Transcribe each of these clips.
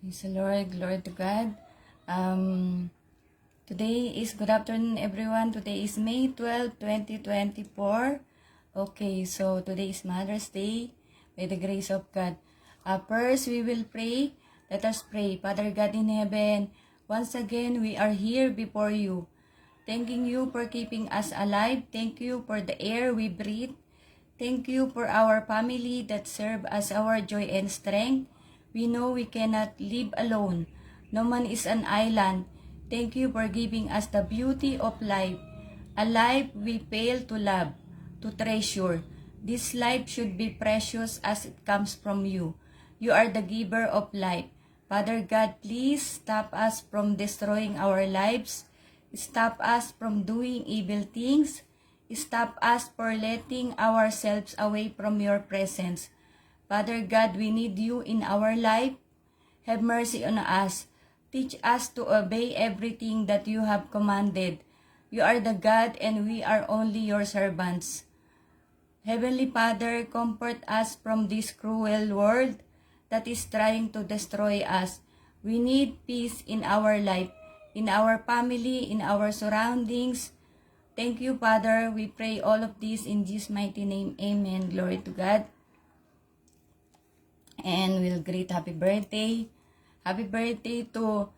Praise the Lord, glory to God. Today is good afternoon everyone. Today is May 12, 2024. Okay, so today is Mother's Day by the grace of God. First, we will pray. Let us pray. Father God in heaven, once again we are here before you. Thanking you for keeping us alive. Thank you for the air we breathe. Thank you for our family that serve as our joy and strength. We know we cannot live alone. No man is an island. Thank you for giving us the beauty of life. A life we fail to love, to treasure. This life should be precious as it comes from you. You are the giver of life. Father God, please stop us from destroying our lives. Stop us from doing evil things. Stop us for letting ourselves away from your presence. Father God, we need you in our life. Have mercy on us. Teach us to obey everything that you have commanded. You are the God and we are only your servants. Heavenly Father, comfort us from this cruel world that is trying to destroy us. We need peace in our life, in our family, in our surroundings. Thank you, Father. We pray all of this in Jesus' mighty name. Amen. Glory to God. And we'll greet happy birthday. Happy birthday to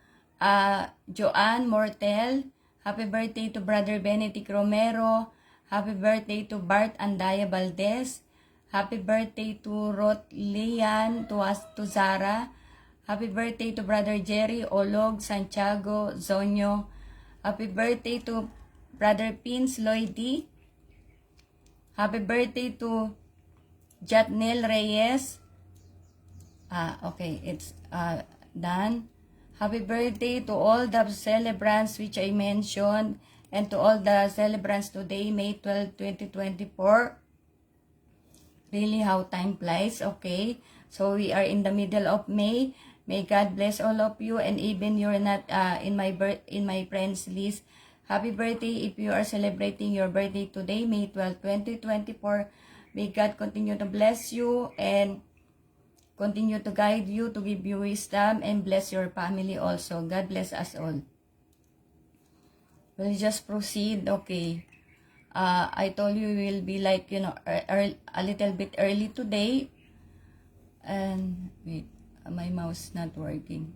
Joanne Mortel. Happy birthday to Brother Benedict Romero. Happy birthday to Bart Andaya Valdez. Happy birthday to Ruth Lian, to Zara. Happy birthday to Brother Jerry Olog Santiago Zonyo. Happy birthday to Brother Pins Lloydy. Happy birthday to Jatnel Reyes. Okay, it's done. Happy birthday to all the celebrants which I mentioned and to all the celebrants today, May 12, 2024. Really how time flies, okay? So we are in the middle of May. May God bless all of you, and even you're not in my friends list. Happy birthday if you are celebrating your birthday today, May 12, 2024. May God continue to bless you and continue to guide you, to give you wisdom, and bless your family also. God bless us all. We'll just proceed, okay. I told you we will be like, a little bit early today. And, wait, my mouse not working.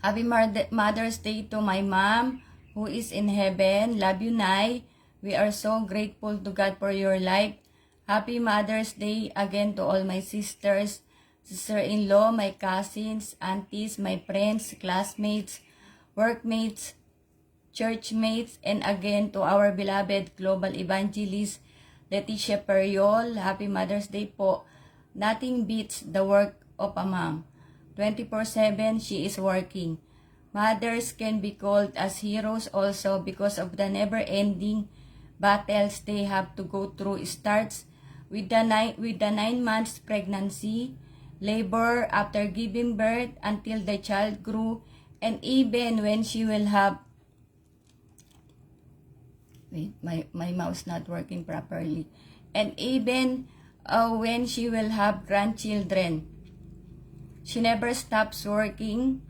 Happy Mother's Day to my mom, who is in heaven. Love you, Nay. We are so grateful to God for your life. Happy Mother's Day again to all my sisters, sister-in-law, my cousins, aunties, my friends, classmates, workmates, churchmates, and again to our beloved global evangelist, Leticia Periol. Happy Mother's Day po. Nothing beats the work of a mom. 24/7 she is working. Mothers can be called as heroes also because of the never-ending battles they have to go through. It starts with the 9 months pregnancy, labor after giving birth until the child grew, and even when she will have, wait, my mouse not working properly, and even when she will have grandchildren. She never stops working.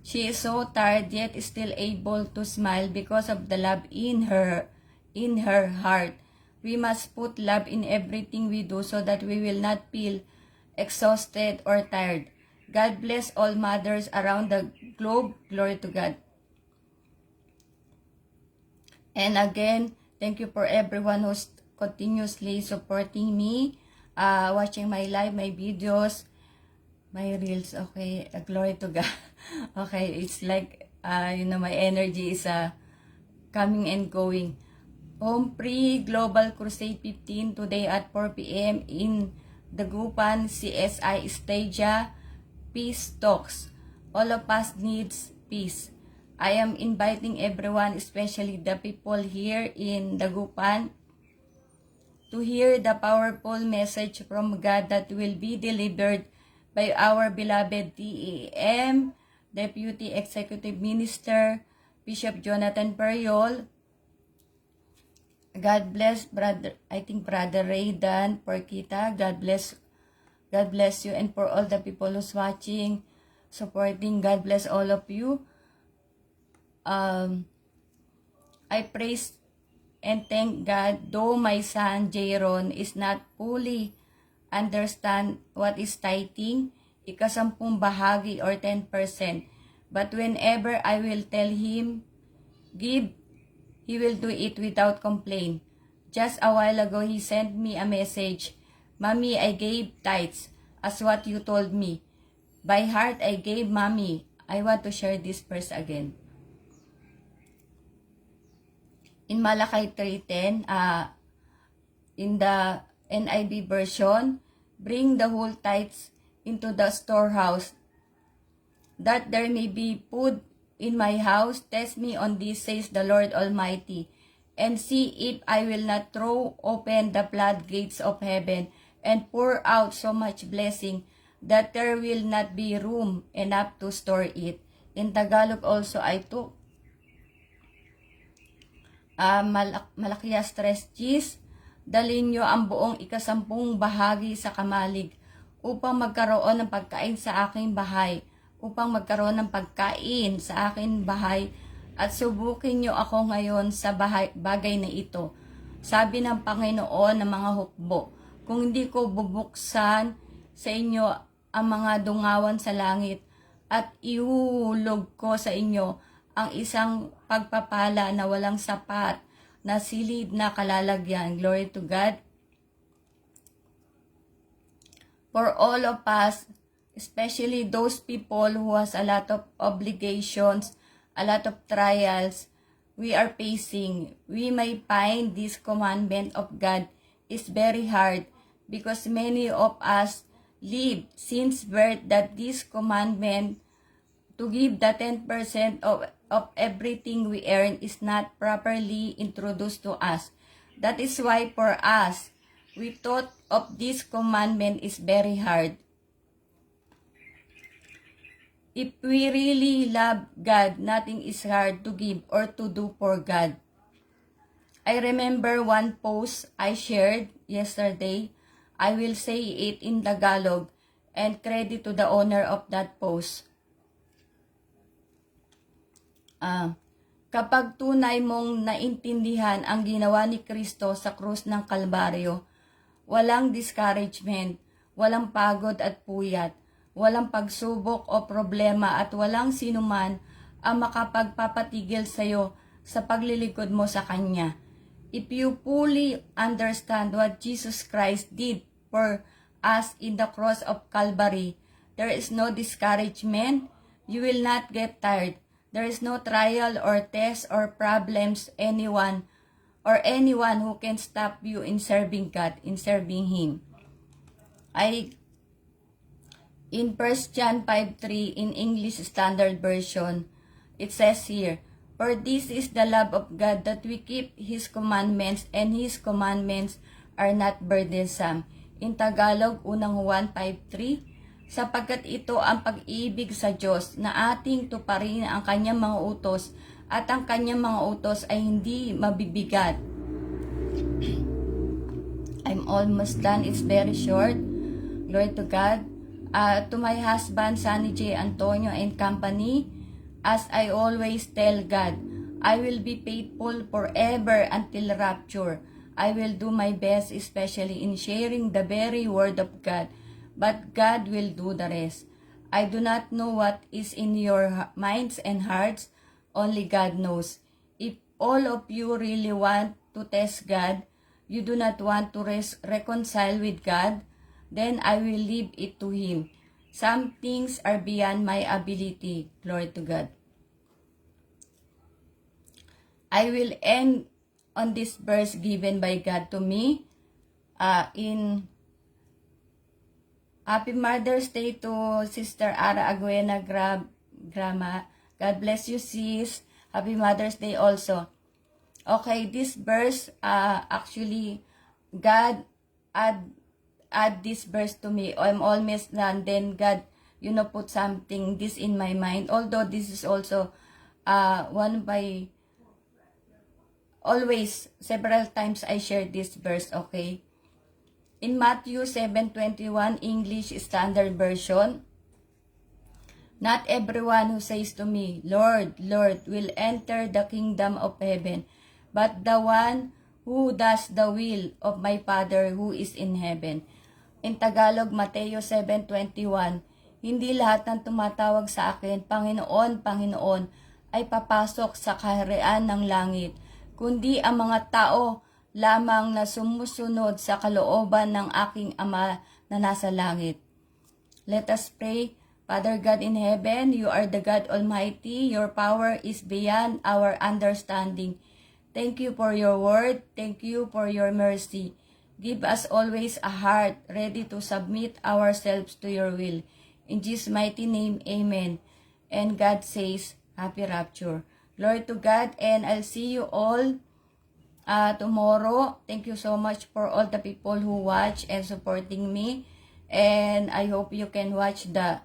She is so tired yet still able to smile because of the love in her heart. We must put love in everything we do so that we will not feel exhausted or tired. God bless all mothers around the globe. Glory to God. And again, thank you for everyone who's continuously supporting me, watching my live, my videos, my reels. Okay, glory to God. Okay, it's like, my energy is coming and going. Home Free Global Crusade 15 today at 4 p.m. in Dagupan, CSI Stadia. Peace Talks. All of us needs peace. I am inviting everyone, especially the people here in Dagupan, to hear the powerful message from God that will be delivered by our beloved DEM, Deputy Executive Minister, Bishop Jonathan Periol. God bless Brother Raydan Porquita. God bless God bless you. And for all the people who's watching, supporting, God bless all of you. I praise and thank God, though my son Jaron is not fully understand what is tithing, ikasampung bahagi or 10%. But whenever I will tell him, give, he will do it without complaint. Just a while ago, he sent me a message, Mommy, I gave tithes as what you told me. By heart, I gave, Mommy. I want to share this verse again. In Malachi 3:10, in the NIV version, bring the whole tithes into the storehouse, that there may be food in my house. Test me on this, says the Lord Almighty, and see if I will not throw open the floodgates of heaven and pour out so much blessing that there will not be room enough to store it. In Tagalog also, I took Malakias 3:10, dalhin nyo ang buong ikasampung bahagi sa kamalig upang magkaroon ng pagkain sa aking bahay, upang magkaroon ng pagkain sa aking bahay, at subukin nyo ako ngayon sa bagay na ito. Sabi ng Panginoon ng mga hukbo, kung hindi ko bubuksan sa inyo ang mga dungawan sa langit at ihuhulog ko sa inyo ang isang pagpapala na walang sapat na silid na kalalagyan. Glory to God. For all of us, especially those people who has a lot of obligations, a lot of trials we are facing, we may find this commandment of God is very hard because many of us live since birth that this commandment to give the 10% of everything we earn is not properly introduced to us. That is why for us, we thought of this commandment is very hard. If we really love God, nothing is hard to give or to do for God. I remember one post I shared yesterday. I will say it in Tagalog and credit to the owner of that post. Kapag tunay mong naintindihan ang ginawa ni Kristo sa krus ng Kalbaryo, walang discouragement, walang pagod at puyat, walang pagsubok o problema at walang sinuman ang makapagpapatigil sa iyo sa paglilikod mo sa Kanya. If you fully understand what Jesus Christ did for us in the cross of Calvary, there is no discouragement. You will not get tired. There is no trial or test or problems anyone who can stop you in serving God, in serving Him. In 1 John 5:3 in English Standard Version, it says here, for this is the love of God, that we keep His commandments, and His commandments are not burdensome. In Tagalog, unang Juan 5:3, sapagkat ito ang pag-ibig sa Diyos, na ating tuparin ang Kanyang mga utos, at ang Kanyang mga utos ay hindi mabibigat. I'm almost done. It's very short. Glory to God. To my husband, Sunny J. Antonio and company, as I always tell God, I will be faithful forever until rapture. I will do my best, especially in sharing the very word of God, but God will do the rest. I do not know what is in your minds and hearts, only God knows. If all of you really want to test God, you do not want to reconcile with God, then I will leave it to Him. Some things are beyond my ability. Glory to God. I will end on this verse given by God to me in Happy Mother's Day to Sister Ara Aguena Grama. God bless you, sis. Happy Mother's Day also. Okay, this verse, actually, God add this verse to me. I'm almost done. Then God, put something this in my mind. Although this is also always, several times I share this verse, okay? In Matthew 7:21 English Standard Version, not everyone who says to me, Lord, Lord, will enter the kingdom of heaven, but the one who does the will of my Father who is in heaven. In Tagalog, Mateo 7:21, hindi lahat ng tumatawag sa akin, Panginoon, Panginoon, ay papasok sa kaharian ng langit, kundi ang mga tao lamang na sumusunod sa kalooban ng aking Ama na nasa langit. Let us pray. Father God in heaven, you are the God Almighty. Your power is beyond our understanding. Thank you for your word. Thank you for your mercy. Give us always a heart ready to submit ourselves to your will. In Jesus' mighty name, amen. And God says, happy rapture. Glory to God, and I'll see you all tomorrow. Thank you so much for all the people who watch and supporting me. And I hope you can watch the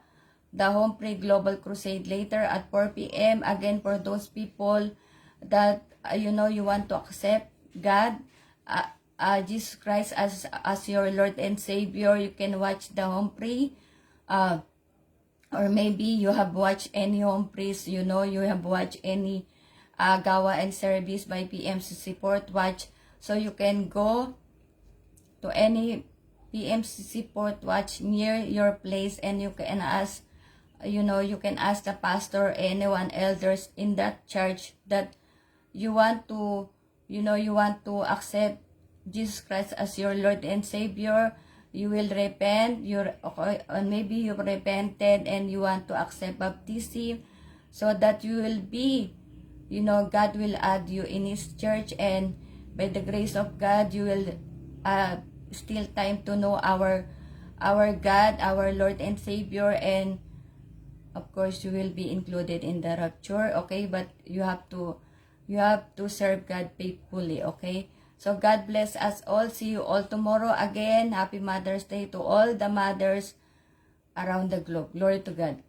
Home Pray Global Crusade later at 4 p.m. Again, for those people that, you want to accept God, Jesus Christ as your Lord and Savior, you can watch the Home Pray. Or maybe you have watched any Home Prays, you have watched any Gawa and service by PMCC Port Watch. So you can go to any PMCC Port Watch near your place, and you can ask, you can ask the pastor or anyone elders in that church that you want to, you want to accept Jesus Christ as your Lord and Savior. You will repent, or maybe you repented and you want to accept baptism, so that you will be, God will add you in His church, and by the grace of God, you will still time to know our God, our Lord and Savior, and of course, you will be included in the rapture, okay? But you have to serve God faithfully, okay? So God bless us all. See you all tomorrow again. Happy Mother's Day to all the mothers around the globe. Glory to God.